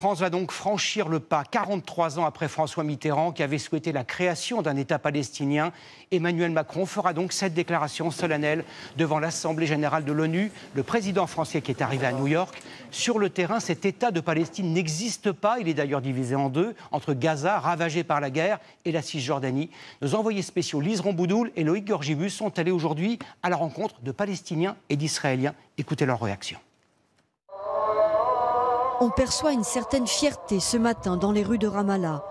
La France va donc franchir le pas 43 ans après François Mitterrand qui avait souhaité la création d'un État palestinien. Emmanuel Macron fera donc cette déclaration solennelle devant l'Assemblée générale de l'ONU. Le président français qui est arrivé à New York. Sur le terrain, cet État de Palestine n'existe pas. Il est d'ailleurs divisé en deux, entre Gaza, ravagé par la guerre, et la Cisjordanie. Nos envoyés spéciaux Lise Romboudoul et Loïc Gorgibus sont allés aujourd'hui à la rencontre de Palestiniens et d'Israéliens. Écoutez leur réaction. On perçoit une certaine fierté ce matin dans les rues de Ramallah.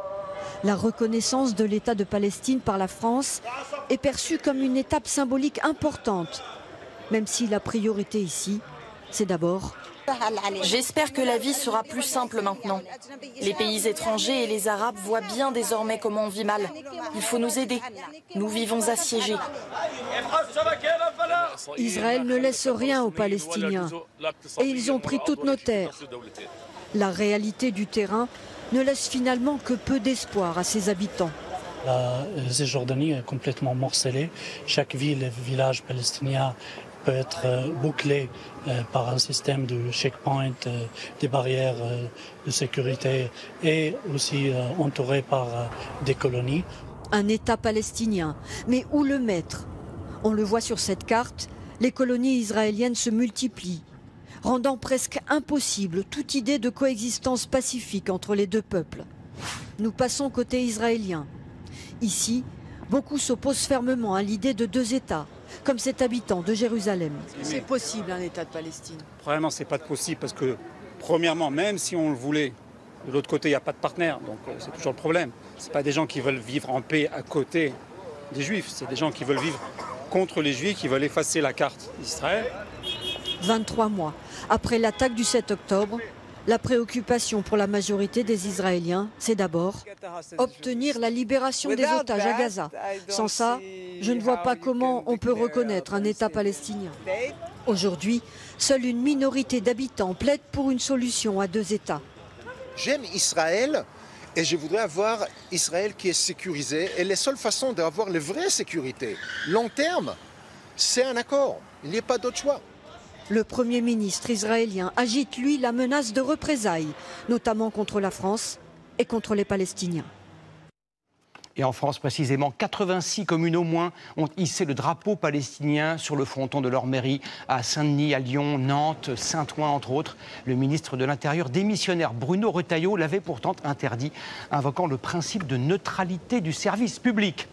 La reconnaissance de l'État de Palestine par la France est perçue comme une étape symbolique importante, même si la priorité ici, c'est d'abord... J'espère que la vie sera plus simple maintenant. Les pays étrangers et les Arabes voient bien désormais comment on vit mal. Il faut nous aider. Nous vivons assiégés. Israël ne laisse rien aux Palestiniens et ils ont pris toutes nos terres. La réalité du terrain ne laisse finalement que peu d'espoir à ses habitants. La Cisjordanie est complètement morcelée. Chaque ville et village palestinien peut être bouclé par un système de checkpoint, des barrières de sécurité et aussi entouré par des colonies. Un État palestinien, mais où le mettre? On le voit sur cette carte, les colonies israéliennes se multiplient, rendant presque impossible toute idée de coexistence pacifique entre les deux peuples. Nous passons côté israélien. Ici, beaucoup s'opposent fermement à l'idée de deux États, comme cet habitant de Jérusalem. C'est possible un État de Palestine? Probablement c'est pas possible parce que, premièrement, même si on le voulait, de l'autre côté il n'y a pas de partenaire, donc c'est toujours le problème. Ce pas des gens qui veulent vivre en paix à côté des Juifs, c'est des gens qui veulent vivre contre les Juifs, qui veulent effacer la carte d'Israël. 23 mois après l'attaque du 7 octobre, la préoccupation pour la majorité des Israéliens, c'est d'abord obtenir la libération des otages à Gaza. Sans ça, je ne vois pas comment on peut reconnaître un État palestinien. Aujourd'hui, seule une minorité d'habitants plaide pour une solution à deux États. J'aime Israël et je voudrais avoir Israël qui est sécurisé. Et la seule façon d'avoir la vraie sécurité, long terme, c'est un accord. Il n'y a pas d'autre choix. Le Premier ministre israélien agite, lui, la menace de représailles, notamment contre la France et contre les Palestiniens. Et en France, précisément, 86 communes au moins ont hissé le drapeau palestinien sur le fronton de leur mairie, à Saint-Denis, à Lyon, Nantes, Saint-Ouen, entre autres. Le ministre de l'Intérieur démissionnaire Bruno Retailleau l'avait pourtant interdit, invoquant le principe de neutralité du service public.